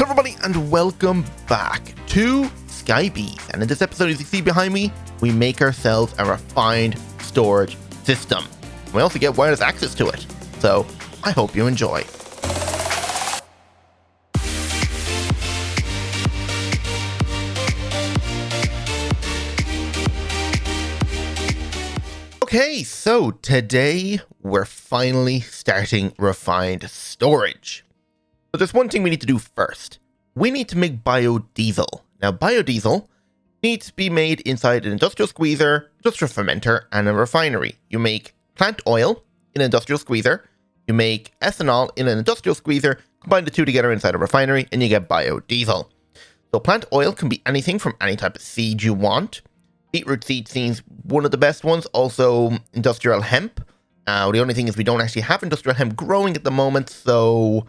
everybody, and welcome back to Skybees. And in this episode, as you see behind me, we make ourselves a refined storage system. We also get wireless access to it. So I hope you enjoy. Okay, so today we're finally starting refined storage. But there's one thing we need to do first. We need to make biodiesel. Now, biodiesel needs to be made inside an industrial squeezer, industrial fermenter, and a refinery. You make plant oil in an industrial squeezer, you make ethanol in an industrial squeezer, combine the two together inside a refinery, and you get biodiesel. So plant oil can be anything from any type of seed you want. Beetroot seed seems one of the best ones. Also, industrial hemp. The only thing is we don't actually have industrial hemp growing at the moment, so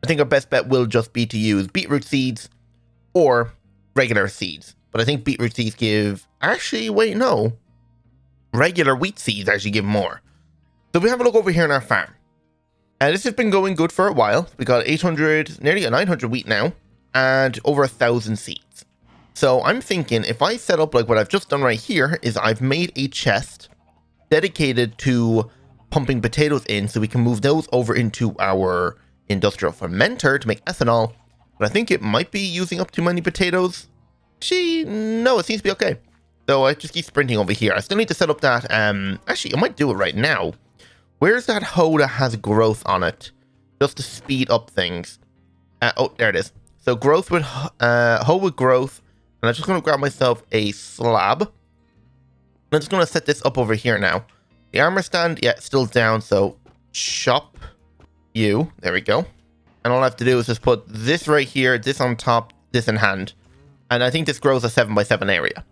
I think our best bet will just be to use beetroot seeds or regular seeds. But I think beetroot seeds give... Actually, wait, no. Regular wheat seeds actually give more. So we have a look over here in our farm. This has been going good for a while. We got 800, nearly 900 wheat now, and over 1,000 seeds. So I'm thinking if I set up like what I've just done right here is I've made a chest dedicated to pumping potatoes in so we can move those over into our industrial fermenter to make ethanol. But I think it might be using up too many potatoes. Actually, no, it seems to be okay. So I just keep sprinting over here. I still need to set up that. Actually, I might do it right now. Where's that hoe that has growth on it? Just to speed up things. Oh, there it is. So growth with hoe with growth. And I'm just going to grab myself a slab. I'm just going to set this up over here now. The armor stand, yeah, it's still down. So chop you. There we go. And all I have to do is just put this right here, this on top, this in hand. And I think this grows a 7x7 area.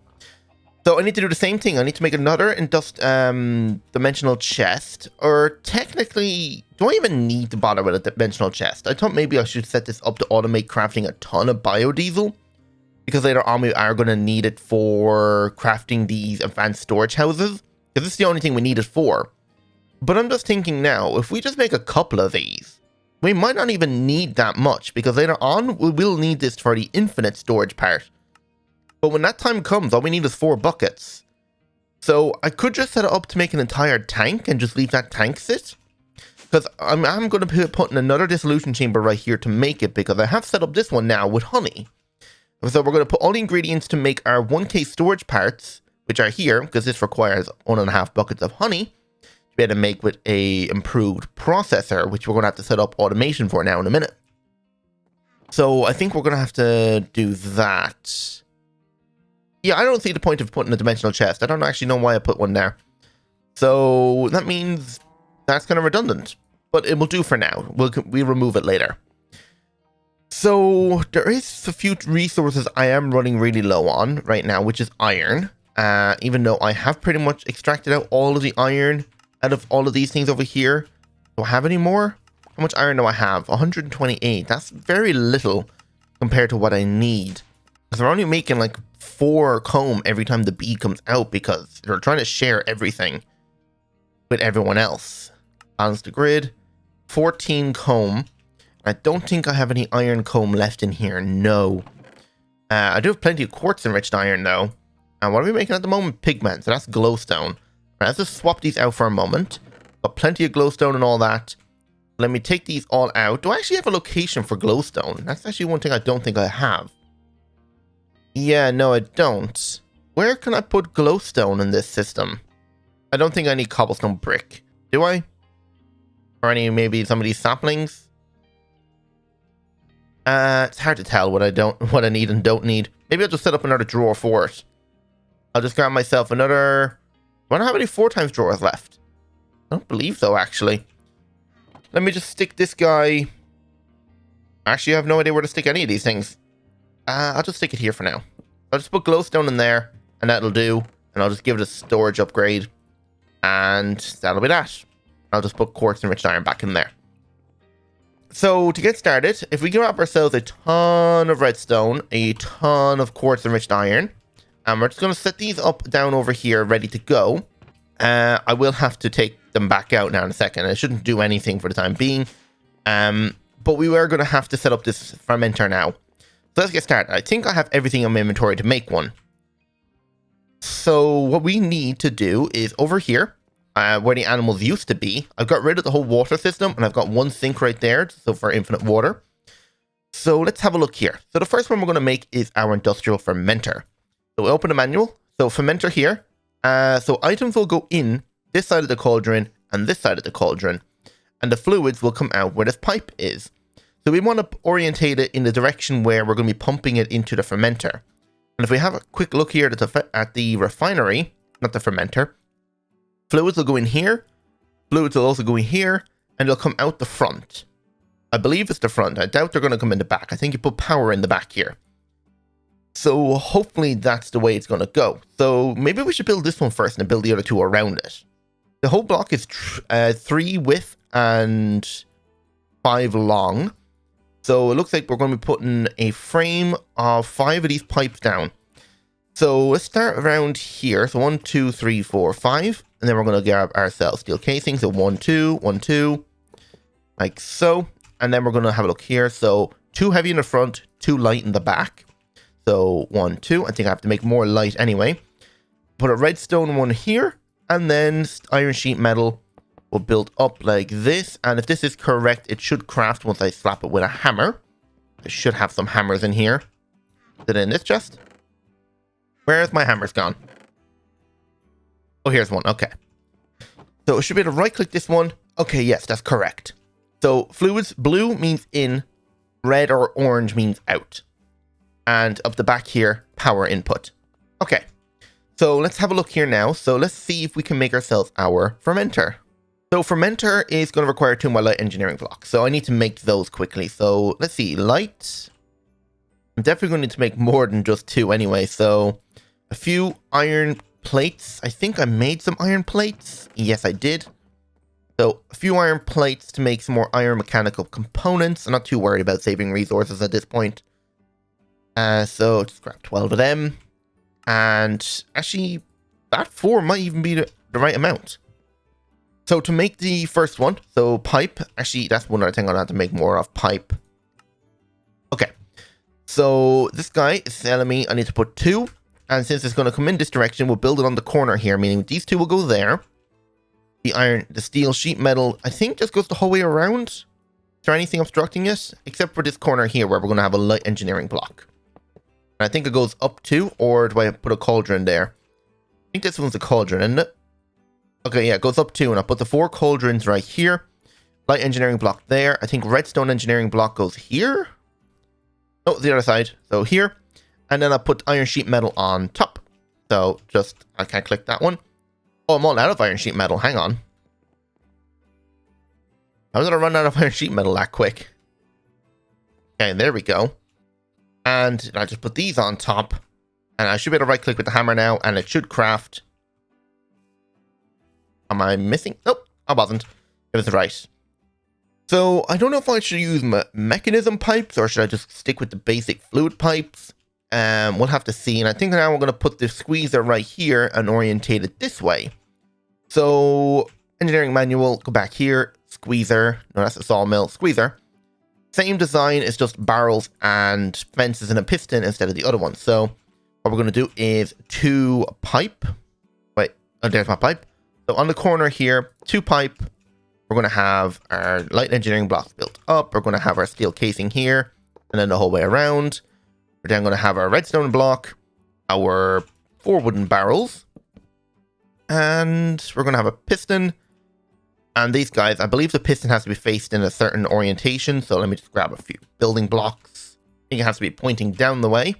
So I need to do the same thing. I need to make another dimensional chest. Or technically, do I even need to bother with a dimensional chest? I thought maybe I should set this up to automate crafting a ton of biodiesel. Because later on we are going to need it for crafting these advanced storage houses. Because this is the only thing we need it for. But I'm just thinking now, if we just make a couple of these, we might not even need that much. Because later on, we will need this for the infinite storage part. But when that time comes, all we need is 4 buckets. So I could just set it up to make an entire tank and just leave that tank sit. Because I'm going to be putting another dissolution chamber right here to make it. Because I have set up this one now with honey. So we're going to put all the ingredients to make our 1K storage parts, which are here, because this requires 1.5 buckets of honey, to be able to make with a improved processor, which we're going to have to set up automation for now in a minute. So I think we're going to have to do that. Yeah, I don't see the point of putting a dimensional chest. I don't actually know why I put one there. So that means that's kind of redundant, but it will do for now. We'll remove it later. So there is a few resources I am running really low on right now, which is iron. Even though I have pretty much extracted out all of the iron out of all of these things over here. Do I have any more? How much iron do I have? 128. That's very little compared to what I need. Because we're only making like 4 comb every time the bee comes out because they're trying to share everything with everyone else. Balance the grid. 14 comb. I don't think I have any iron comb left in here. No. I do have plenty of quartz enriched iron though. And what are we making at the moment? Pigment. So that's glowstone. Right, let's just swap these out for a moment. Got plenty of glowstone and all that. Let me take these all out. Do I actually have a location for glowstone? That's actually one thing I don't think I have. Yeah, no, I don't. Where can I put glowstone in this system? I don't think I need cobblestone brick. Do I? Or maybe some of these saplings? It's hard to tell what I need and don't need. Maybe I'll just set up another drawer for it. I'll just grab myself another... Do I not have any 4x drawers left? I don't believe so, actually. Let me just stick this guy... Actually, I have no idea where to stick any of these things. I'll just stick it here for now. I'll just put glowstone in there, and that'll do. And I'll just give it a storage upgrade. And that'll be that. I'll just put quartz enriched iron back in there. So to get started, if we grab ourselves a ton of redstone, a ton of quartz enriched iron, and we're just going to set these up down over here ready to go. I will have to take them back out now in a second. I shouldn't do anything for the time being. but we are going to have to set up this fermenter now. So let's get started. I think I have everything in my inventory to make one. So what we need to do is over here, where the animals used to be, I've got rid of the whole water system, and I've got one sink right there, so for infinite water. So let's have a look here. So the first one we're going to make is our industrial fermenter. So we open the manual. So fermenter here. So items will go in this side of the cauldron and this side of the cauldron, and the fluids will come out where this pipe is. So we want to orientate it in the direction where we're going to be pumping it into the fermenter. And if we have a quick look here at the refinery, not the fermenter, fluids will go in here, fluids will also go in here, and they'll come out the front. I believe it's the front. I doubt they're going to come in the back. I think you put power in the back here. So hopefully that's the way it's going to go. So maybe we should build this one first and then build the other two around it. The whole block is 3 width and 5 long. So it looks like we're going to be putting a frame of 5 of these pipes down. So let's start around here. So 1, 2, 3, 4, 5. And then we're going to grab ourselves steel casing. So 1, 2, 1, 2. Like so. And then we're going to have a look here. So 2 heavy in the front, 2 light in the back. So 1, 2. I think I have to make more light anyway. Put a redstone one here. And then iron sheet metal will build up like this. And if this is correct, it should craft once I slap it with a hammer. I should have some hammers in here. Is it in this chest? Where's my hammers gone? Oh, here's one. Okay. So it should be able to right click this one. Okay, yes, that's correct. So fluids, blue means in, red or orange means out. And up the back here, power input. Okay. So let's have a look here now. So let's see if we can make ourselves our fermenter. So fermenter is going to require 2 more light engineering blocks. So I need to make those quickly. So let's see, light. I'm definitely going to need to make more than just 2 anyway. So a few iron plates. I think I made some iron plates. Yes, I did. So a few iron plates to make some more iron mechanical components. I'm not too worried about saving resources at this point. So just grab 12 of them. And actually, that 4 might even be the right amount. So to make the first one, so pipe, actually that's one other thing I'll have to make more of, pipe. Okay, so this guy is telling me I need to put 2, and since it's going to come in this direction, we'll build it on the corner here, meaning these 2 will go there. The steel sheet metal, I think just goes the whole way around. Is there anything obstructing it? Except for this corner here where we're going to have a light engineering block. And I think it goes up to, or do I put a cauldron there? I think this one's a cauldron, isn't it? Okay, yeah, it goes up 2, and I'll put the 4 cauldrons right here. Light engineering block there. I think redstone engineering block goes here. Oh, the other side. So here. And then I'll put iron sheet metal on top. So just, I can't click that one. Oh, I'm all out of iron sheet metal. Hang on. How did I run out of iron sheet metal that quick? Okay, there we go. And I just put these on top. And I should be able to right click with the hammer now, and it should craft. Am I missing? Nope, I wasn't. It was right. So I don't know if I should use mechanism pipes or should I just stick with the basic fluid pipes. We'll have to see. And I think now we're going to put the squeezer right here and orientate it this way. So engineering manual, go back here. Squeezer. No, that's a sawmill. Squeezer. Same design, it's just barrels and fences and a piston instead of the other one. So what we're going to do is 2 pipe. Wait, oh, there's my pipe. So on the corner here, 2 pipe. We're going to have our light engineering blocks built up. We're going to have our steel casing here. And then the whole way around. We're then going to have our redstone block. Our 4 wooden barrels. And we're going to have a piston. And these guys, I believe the piston has to be faced in a certain orientation. So let me just grab a few building blocks. I think it has to be pointing down the way.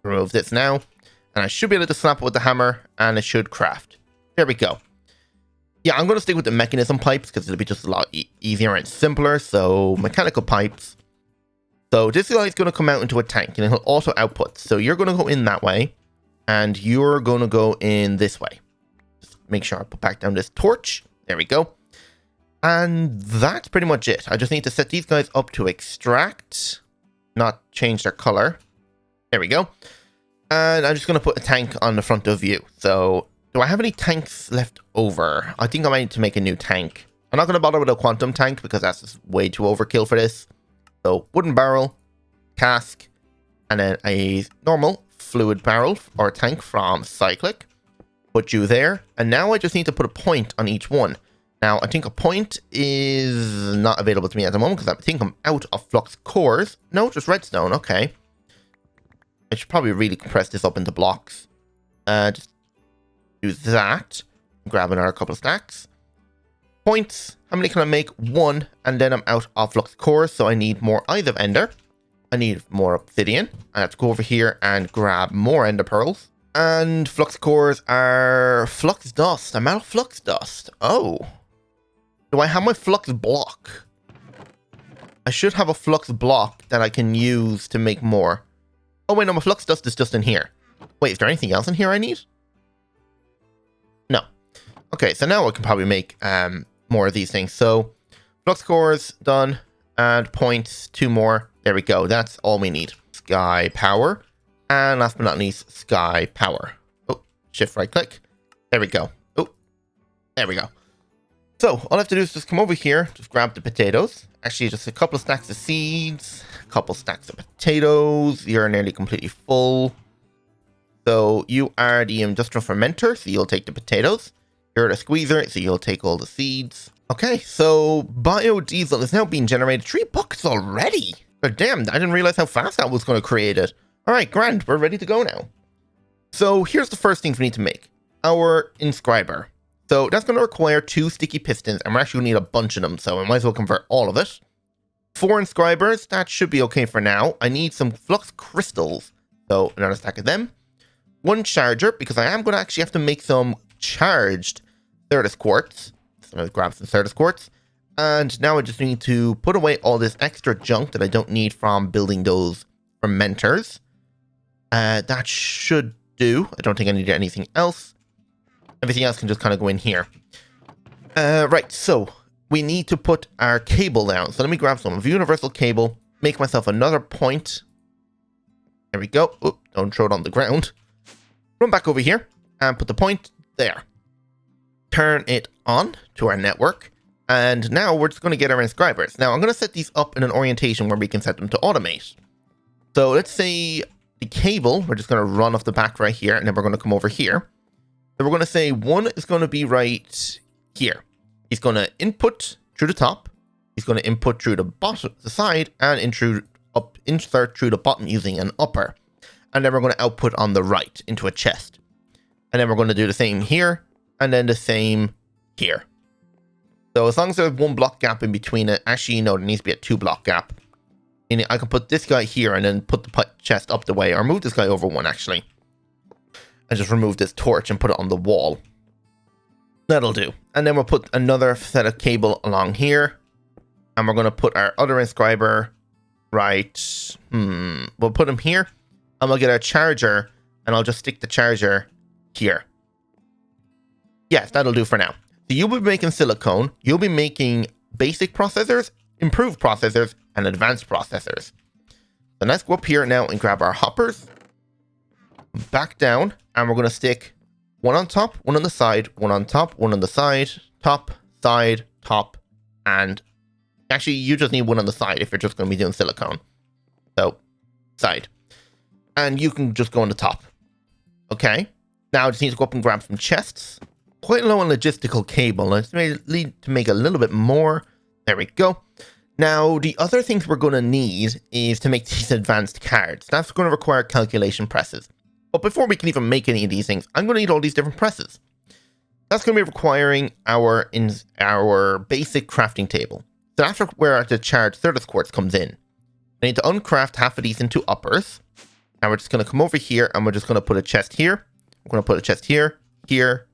Remove this now. And I should be able to snap it with the hammer. And it should craft. There we go. Yeah, I'm going to stick with the mechanism pipes because it'll be just a lot easier and simpler. So mechanical pipes. So this guy is going to come out into a tank and he'll auto output. So you're going to go in that way. And you're going to go in this way. Just make sure I put back down this torch. There we go. And that's pretty much it. I just need to set these guys up to extract, not change their color. There we go. And I'm just going to put a tank on the front of you. So do I have any tanks left over? I think I might need to make a new tank. I'm not going to bother with a quantum tank because that's just way too overkill for this. So wooden barrel, cask, and then a normal fluid barrel or tank from Cyclic. Put you there. And now I just need to put a point on each one. Now, I think a point is not available to me at the moment because I think I'm out of flux cores. No, just redstone. Okay. I should probably really compress this up into blocks. Just do that. Grab another couple of stacks. Points. How many can I make? 1. And then I'm out of flux cores. So I need more eyes of ender. I need more obsidian. I have to go over here and grab more ender pearls. And flux cores are flux dust. I'm out of flux dust. Oh. Do I have my flux block? I should have a flux block that I can use to make more. Oh wait, no, my flux dust is just in here. Wait, is there anything else in here I need? No. Okay, so now I can probably make more of these things. So, flux cores, done. And points, 2 more. There we go, that's all we need. Sky power. And last but not least, sky power. Oh, shift right click. There we go. Oh, there we go. So, all I have to do is just come over here, just grab the potatoes. Actually, just a couple of stacks of seeds, a couple stacks of potatoes. You're nearly completely full. So, you are the industrial fermenter, so you'll take the potatoes. You're the squeezer, so you'll take all the seeds. Okay, so biodiesel is now being generated. 3 buckets already. But damn, I didn't realize how fast that was going to create it. All right, grand, we're ready to go now. So, here's the first things we need to make. Our Inscriber. So that's going to require 2 sticky pistons, and we're actually going to need a bunch of them, so I might as well convert all of it. 4 inscribers, that should be okay for now. I need some flux crystals, so another stack of them. 1 charger, because I am going to actually have to make some charged Certus quartz. So let's grab some Certus quartz. And now I just need to put away all this extra junk that I don't need from building those fermenters. That should do. I don't think I need anything else. Everything else can just kind of go in here. Right, so we need to put our cable down. So let me grab some of universal cable, make myself another point. There we go. Oop, don't throw it on the ground. Run back over here and put the point there. Turn it on to our network. And now we're just going to get our inscribers. Now I'm going to set these up in an orientation where we can set them to automate. So let's say the cable, we're just going to run off the back right here, and then we're going to come over here. So we're going to say 1 is going to be right here. He's going to input through the top. He's going to input through the bottom, the side, and insert through the bottom using an upper. And then we're going to output on the right into a chest. And then we're going to do the same here, and then the same here. So as long as there's 1 block gap in between it, actually, no, there needs to be a 2 block gap. And I can put this guy here and then put the chest up the way, or move this guy over 1 actually. And just remove this torch and put it on the wall. That'll do. And then we'll put another set of cable along here. And we're going to put our other inscriber right. We'll put him here. And we'll get our charger. And I'll just stick the charger here. Yes, that'll do for now. So you'll be making silicone. You'll be making basic processors, improved processors, and advanced processors. So let's go up here now and grab our hoppers. Back down. And we're going to stick 1 on top, 1 on the side, 1 on top, 1 on the side, top, and actually you just need 1 on the side if you're just going to be doing silicone. So, side. And you can just go on the top. Okay. Now I just need to go up and grab some chests. Quite low on logistical cable. I just need to make a little bit more. There we go. Now, the other things we're going to need is to make these advanced cards. That's going to require calculation presses. But before we can even make any of these things, I'm going to need all these different presses. That's going to be requiring our basic crafting table. So that's where the charged Certus quartz comes in. I need to uncraft half of these into uppers. And we're just going to come over here and we're just going to put a chest here. We're going to put a chest here, here,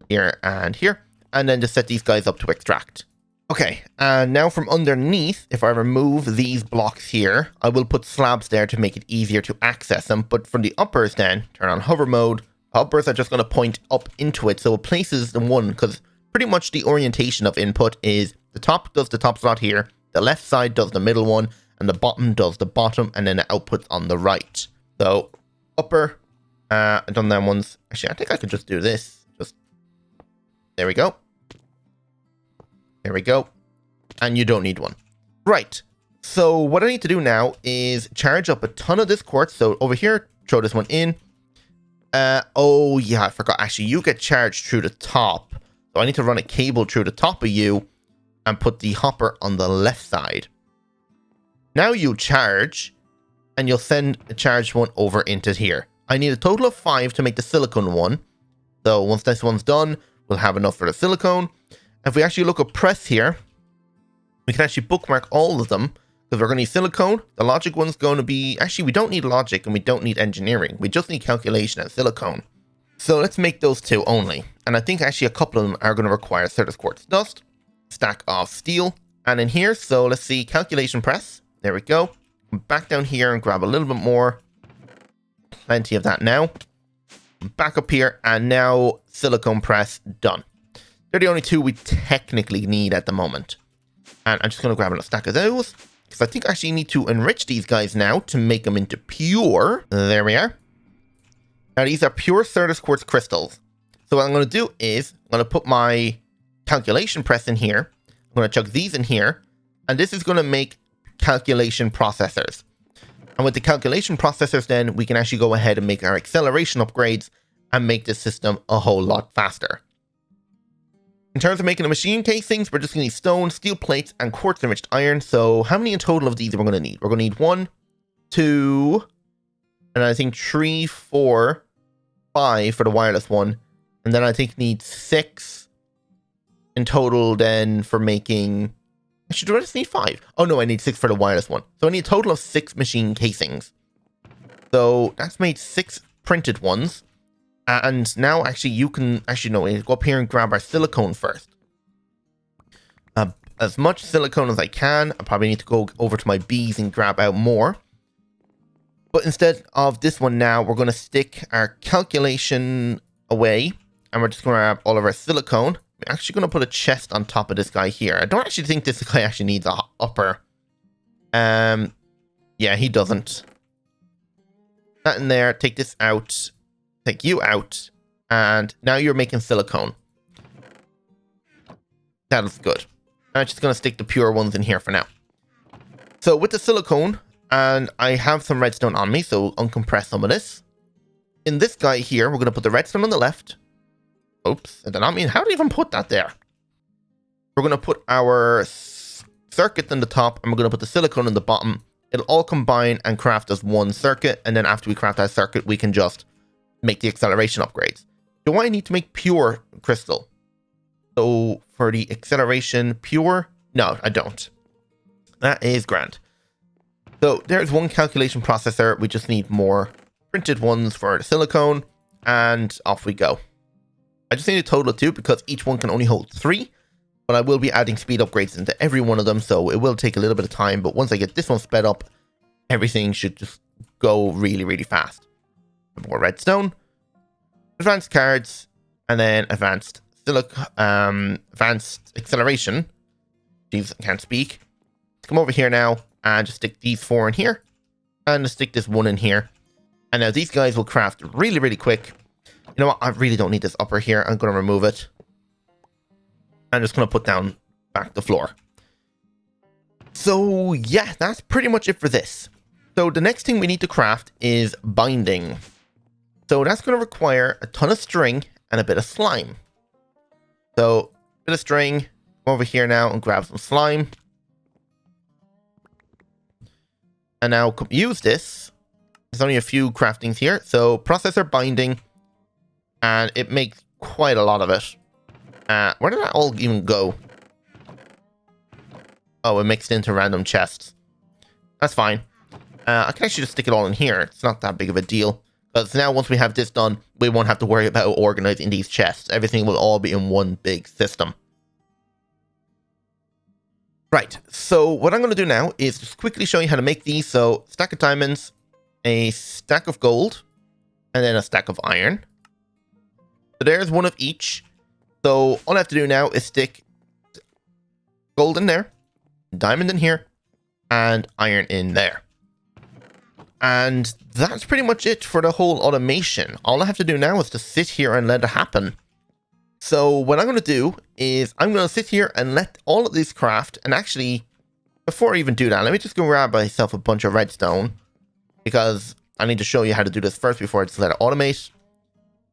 here, and here. And then just set these guys up to extract. Okay, and now from underneath, if I remove these blocks here, I will put slabs there to make it easier to access them. But from the uppers then, turn on hover mode. Uppers are just going to point up into it, so it places the 1, because pretty much the orientation of input is the top does the top slot here, the left side does the middle one, and the bottom does the bottom, and then the output's on the right. So, upper, I've done them ones. Actually, I think I could just do this. There we go. There we go. And you don't need 1. Right. So what I need to do now is charge up a ton of this quartz. So over here, throw this one in. Oh yeah, I forgot. Actually, you get charged through the top. So I need to run a cable through the top of you and put the hopper on the left side. Now you charge, and you'll send a charged one over into here. I need a total of 5 to make the silicone one. So once this one's done, we'll have enough for the silicone. If we actually look at press here, we can actually bookmark all of them, because we're going to need silicone. The logic one's going to be... Actually, we don't need logic and we don't need engineering. We just need calculation and silicone. So let's make those 2 only. And I think actually a couple of them are going to require Certus quartz dust, stack of steel, and in here, so let's see, calculation press. There we go. Back down here and grab a little bit more. Plenty of that now. Back up here, and now silicone press, done. They're the only 2 we technically need at the moment. And I'm just going to grab a stack of those, because I think I actually need to enrich these guys now to make them into pure. There we are. Now these are pure Certus quartz crystals. So what I'm going to do is, I'm going to put my calculation press in here. I'm going to chuck these in here, and this is going to make calculation processors. And with the calculation processors, then we can actually go ahead and make our acceleration upgrades and make this system a whole lot faster. In terms of making the machine casings, we're just going to need stone, steel plates, and quartz enriched iron. So how many in total of these are we going to need? We're going to need 1, 2, and I think 3, 4, 5 for the wireless one. And then I think need 6 in total then for making... Actually, do I just need 5? Oh no, I need 6 for the wireless one. So I need a total of 6 machine casings. So that's made 6 printed ones. And now actually you can... Actually no, go up here and grab our silicone first. As much silicone as I can. I probably need to go over to my bees and grab out more. But instead of this one now, we're going to stick our calculation away. And we're just going to grab all of our silicone. I'm actually going to put a chest on top of this guy here. I don't actually think this guy actually needs a upper. Yeah, he doesn't. That in there. Take this out. Take you out. And now you're making silicone. That is good. I'm just going to stick the pure ones in here for now. So with the silicone, and I have some redstone on me, so uncompress some of this. In this guy here, we're going to put the redstone on the left. Oops, I did not mean, how did I even put that there? We're going to put our circuit in the top, and we're going to put the silicone in the bottom. It'll all combine and craft as one circuit, and then after we craft that circuit, we can just make the acceleration upgrades. Do I need to make pure crystal? So for the acceleration, pure? No, I don't. That is grand. So there's one calculation processor. We just need more printed ones for the silicone, and off we go. I just need a total of 2 because each one can only hold 3, but I will be adding speed upgrades into every one of them, so it will take a little bit of time, but once I get this one sped up, everything should just go really, really fast. More redstone, advanced cards, and then advanced acceleration. Jeez, I can't speak. Let's come over here now and just stick these 4 in here, and just stick this 1 in here. And now these guys will craft really, really quick. You know what? I really don't need this upper here. I'm going to remove it. I'm just going to put down back the floor. So yeah, that's pretty much it for this. So the next thing we need to craft is binding. So that's going to require a ton of string and a bit of slime. So a bit of string. Come over here now and grab some slime. And now use this. There's only a few craftings here. So processor binding. And it makes quite a lot of it. Where did that all even go? Oh, it mixed into random chests. That's fine. I can actually just stick it all in here. It's not that big of a deal. Because now once we have this done, we won't have to worry about organizing these chests. Everything will all be in one big system. Right, so what I'm going to do now is just quickly show you how to make these. So, stack of diamonds, a stack of gold, and then a stack of iron. So there's one of each. So all I have to do now is stick gold in there, diamond in here, and iron in there. And that's pretty much it for the whole automation. All I have to do now is to sit here and let it happen. So what I'm going to do is I'm going to sit here and let all of these craft. And actually, before I even do that, let me just go grab myself a bunch of redstone, because I need to show you how to do this first before I just let it automate.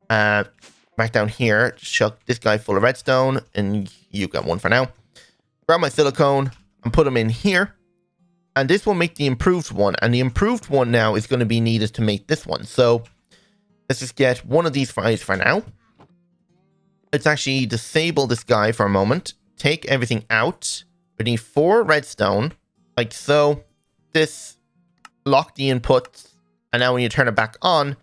Back down here, chuck this guy full of redstone, and you got one for now. Grab my silicone and put them in here. And this will make the improved one. And the improved one now is going to be needed to make this one. So let's just get one of these guys for now. Let's actually disable this guy for a moment. Take everything out. We need 4 redstone, like so. This lock the inputs. And now when you turn it back on,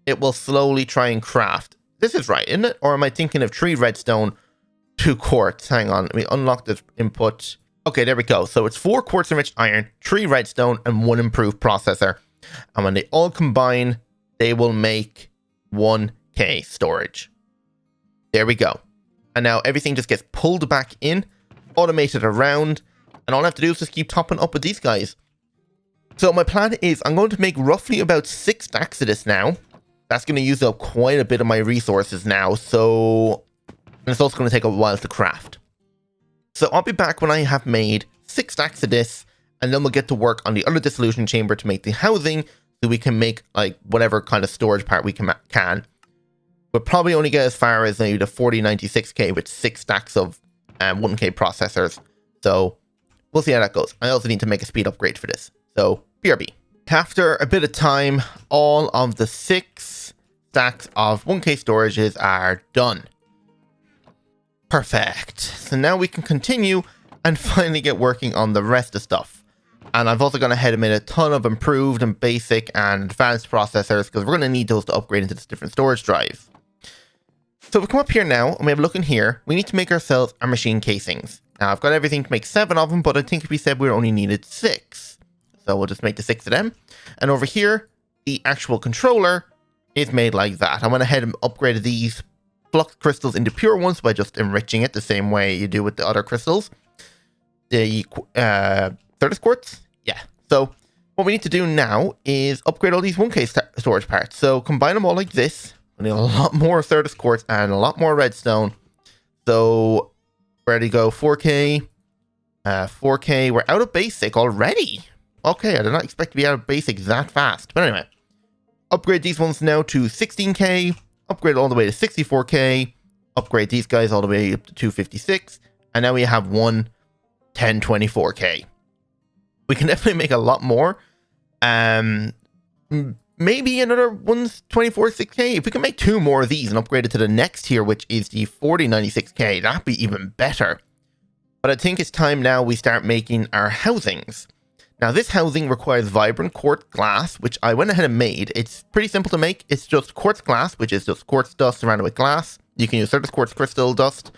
it will slowly try and craft. This is right, isn't it? Or am I thinking of 3 redstone, 2 quartz? Hang on, let me unlock the input. Okay, there we go. So it's 4 quartz enriched iron, 3 redstone, and 1 improved processor. And when they all combine, they will make 1K storage. There we go. And now everything just gets pulled back in, automated around, and all I have to do is just keep topping up with these guys. So my plan is I'm going to make roughly about 6 stacks of this now. That's going to use up quite a bit of my resources now, so... And it's also going to take a while to craft. So I'll be back when I have made 6 stacks of this, and then we'll get to work on the other dissolution chamber to make the housing, so we can make, like, whatever kind of storage part we can. We'll probably only get as far as maybe the 4096K with 6 stacks of 1K processors. So we'll see how that goes. I also need to make a speed upgrade for this. So BRB. After a bit of time, all of the 6 stacks of 1K storages are done. Perfect. So now we can continue and finally get working on the rest of stuff. And I've also gone ahead and made a ton of improved and basic and advanced processors, because we're going to need those to upgrade into this different storage drives. So we come up here now and we have a look in here. We need to make ourselves our machine casings. Now I've got everything to make 7 of them, but I think we said we only needed 6. So we'll just make the 6 of them. And over here, the actual controller is made like that. I went ahead and upgraded these flux crystals into pure ones by just enriching it the same way you do with the other crystals. The Certus quartz? Yeah. So what we need to do now is upgrade all these 1K storage parts. So combine them all like this. We need a lot more Certus quartz and a lot more redstone. So where do you go? 4K. 4K. We're out of basic already. Okay, I did not expect to be out of basic that fast. But anyway, upgrade these ones now to 16K. Upgrade all the way to 64K. Upgrade these guys all the way up to 256. And now we have one 1024K. We can definitely make a lot more. Maybe another one's 246K. If we can make 2 more of these and upgrade it to the next tier, which is the 4096K, that'd be even better. But I think it's time now we start making our housings. Now this housing requires vibrant quartz glass, which I went ahead and made. It's pretty simple to make. It's just quartz glass, which is just quartz dust surrounded with glass. You can use Certus quartz crystal dust,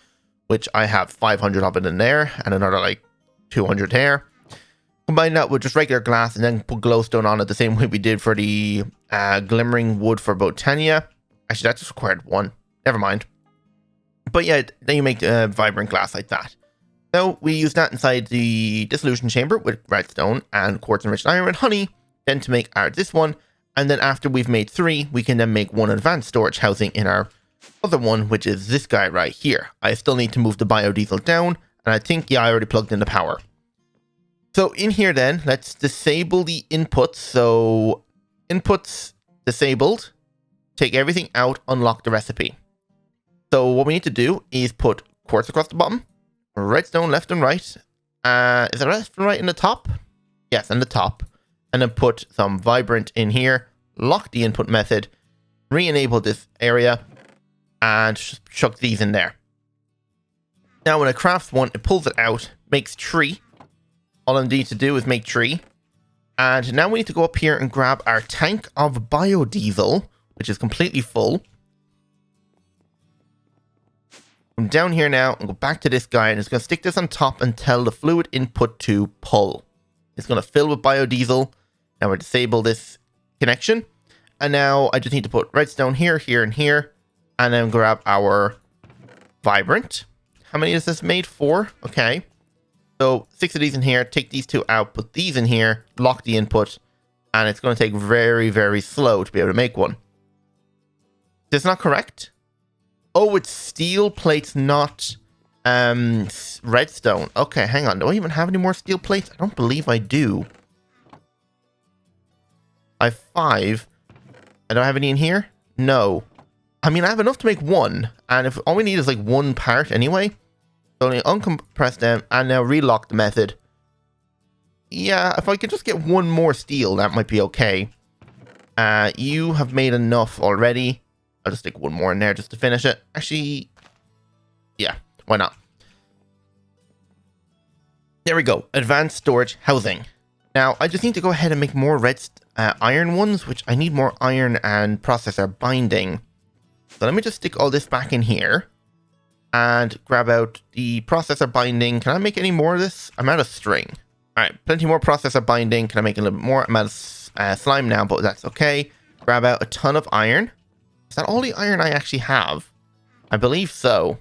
which I have 500 of it in there, and another like 200 there. Combine that with just regular glass and then put glowstone on it the same way we did for the glimmering wood for Botania. Actually, that just required 1. Never mind. But yeah, then you make vibrant glass like that. So we use that inside the dissolution chamber with redstone and quartz enriched iron and honey, then to make this one. And then after we've made 3, we can then make 1 advanced storage housing in our other one, which is this guy right here. I still need to move the biodiesel down, and I think, yeah, I already plugged in the power. So in here then, let's disable the inputs. So inputs disabled, take everything out, unlock the recipe. So what we need to do is put quartz across the bottom, redstone left and right. Is it left and right in the top? Yes, in the top. And then put some vibrant in here, lock the input method, re-enable this area, and chuck these in there. Now when it crafts 1, it pulls it out, makes 3. All I need to do is make 3. And now we need to go up here and grab our tank of biodiesel, which is completely full. Come down here now and go back to this guy, and it's going to stick this on top and tell the fluid input to pull. It's going to fill with biodiesel. Now we'll disable this connection. And now I just need to put redstone here, here, and here. And then grab our vibrant. How many is this made? 4? Okay. So 6 of these in here. Take these 2 out. Put these in here. Lock the input. And it's going to take very, very slow to be able to make one. That's not correct. Oh, it's steel plates, not Redstone. Okay, hang on. Do I even have any more steel plates? I don't believe I do. I have 5. And do I have any in here? No. I mean, I have enough to make 1. And if all we need is like 1 part anyway. So only uncompress them and now relock the method. Yeah, if I could just get 1 more steel, that might be okay. You have made enough already. I'll just stick 1 more in there just to finish it. Actually, yeah, why not? There we go. Advanced storage housing. Now, I just need to go ahead and make more iron ones, which I need more iron and processor binding. So let me just stick all this back in here and grab out the processor binding. Can I make any more of this? I'm out of string. All right, plenty more processor binding. Can I make a little bit more? I'm out of slime now, but that's okay. Grab out a ton of iron. Is that all the iron I actually have? I believe so.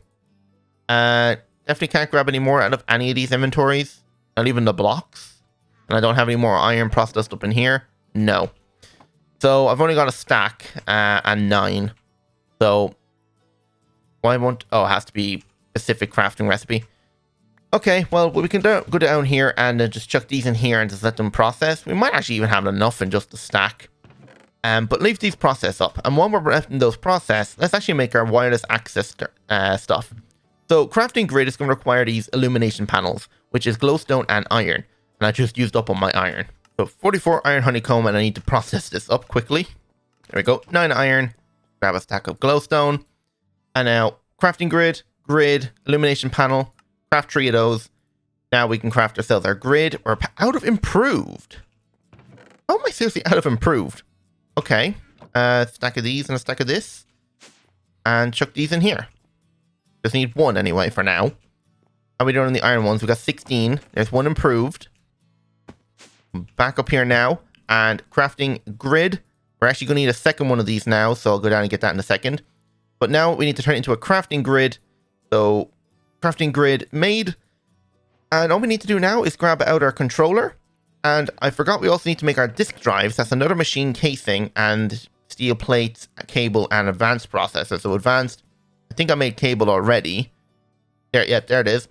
Definitely can't grab any more out of any of these inventories. Not even the blocks. And I don't have any more iron processed up in here. No. So I've only got a stack and 9. So why won't... Oh, it has to be specific crafting recipe. Okay, well, we can go down here and just chuck these in here and just let them process. We might actually even have enough in just the stack. But leave these process up. And while we're letting those process, let's actually make our wireless access stuff. So crafting grid is going to require these illumination panels, which is glowstone and iron. And I just used up on my iron. So 44 iron honeycomb, and I need to process this up quickly. There we go. 9 iron. Grab a stack of glowstone. And now crafting grid, illumination panel. Craft 3 of those. Now we can craft ourselves our grid. We're out of improved. How am I seriously out of improved? Okay. A stack of these and a stack of this. And chuck these in here. Just need 1 anyway for now. How are we doing on the iron ones? We got 16. There's 1 improved. Back up here now. And crafting grid. We're actually going to need a second one of these now. So I'll go down and get that in a second. But now we need to turn it into a crafting grid. So crafting grid made. And all we need to do now is grab out our controller. And I forgot we also need to make our disk drives. That's another machine casing and steel plates, cable, and advanced processor. So advanced, I think I made cable already. There, yeah, there it is.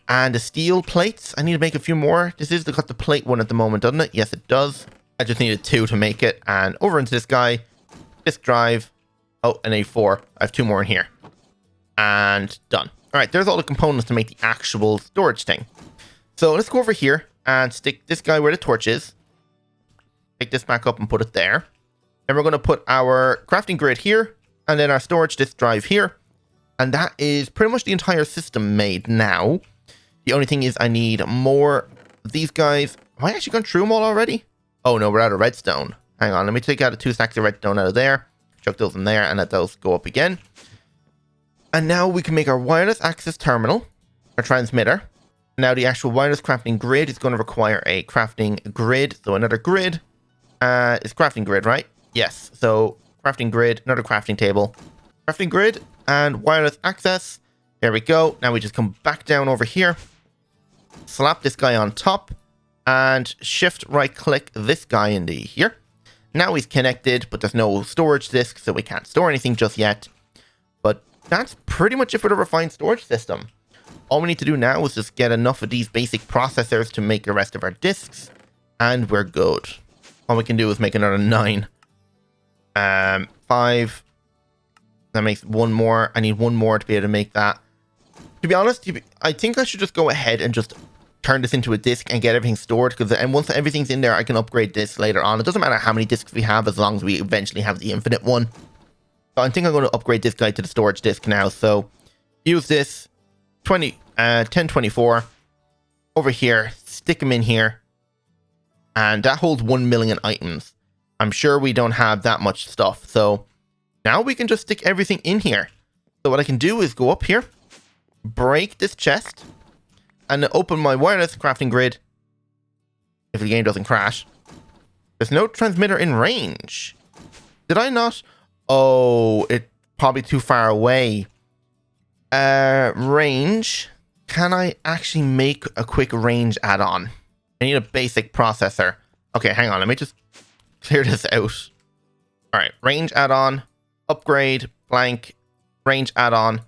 And the steel plates, I need to make a few more. This is got the plate one at the moment, doesn't it? Yes, it does. I just needed 2 to make it. And over into this guy, disk drive. Oh, an A4. I have 2 more in here. And done. All right, there's all the components to make the actual storage thing. So let's go over here and stick this guy where the torch is. Pick this back up and put it there. And we're going to put our crafting grid here. And then our storage disk drive here. And that is pretty much the entire system made now. The only thing is I need more of these guys. Have I actually gone through them all already? Oh no, we're out of redstone. Hang on, let me take out 2 stacks of redstone out of there. Chuck those in there and let those go up again. And now we can make our wireless access terminal, our transmitter. Now the actual wireless crafting grid is going to require a crafting grid. So another grid. It's crafting grid, right? Yes. So crafting grid, another crafting table. Crafting grid and wireless access. There we go. Now we just come back down over here. Slap this guy on top. And shift right click this guy in the here. Now he's connected, but there's no storage disk, so we can't store anything just yet. But that's pretty much it for the refined storage system. All we need to do now is just get enough of these basic processors to make the rest of our disks, and we're good. All we can do is make another 9. 5. That makes 1 more. I need 1 more to be able to make that. To be honest, I think I should just go ahead and just turn this into a disk and get everything stored, and once everything's in there, I can upgrade this later on. It doesn't matter how many disks we have as long as we eventually have the infinite one. So I think I'm going to upgrade this guy to the storage disk now. So use this 1024 over here, stick him in here, and that holds 1 million items. I'm sure we don't have that much stuff, so now we can just stick everything in here. So what I can do is go up here, break this chest, and open my wireless crafting grid. If the game doesn't crash. There's no transmitter in range. Did I not? Oh, it's probably too far away. Range. Can I actually make a quick range add-on? I need a basic processor. Okay, hang on. Let me just clear this out. All right, range add-on, upgrade, blank, range add-on.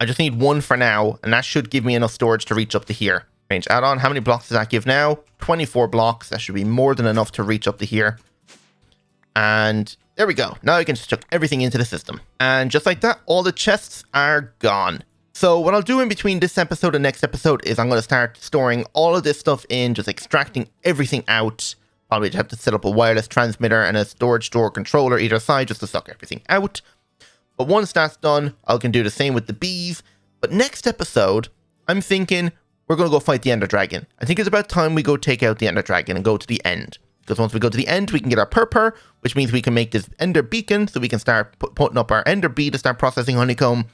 I just need 1 for now, and that should give me enough storage to reach up to here. Range add-on, how many blocks does that give now? 24 blocks. That should be more than enough to reach up to here. And there we go. Now I can just chuck everything into the system. And just like that, all the chests are gone. So what I'll do in between this episode and next episode is I'm going to start storing all of this stuff in, just extracting everything out. Probably have to set up a wireless transmitter and a storage door controller either side just to suck everything out. But once that's done, I can do the same with the bees. But next episode, I'm thinking we're going to go fight the Ender Dragon. I think it's about time we go take out the Ender Dragon and go to the end. Because once we go to the end, we can get our purpur, which means we can make this Ender Beacon, so we can start putting up our Ender Bee to start processing honeycomb,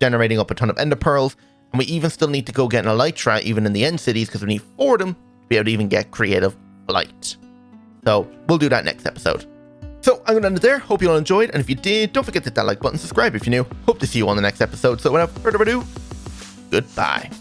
generating up a ton of Ender Pearls, and we even still need to go get an Elytra, even in the end cities, because we need 4 of them to be able to even get creative flight. So we'll do that next episode. So I'm going to end it there. Hope you all enjoyed, and if you did, don't forget to hit that like button, subscribe if you're new. Hope to see you on the next episode. So without further ado, goodbye.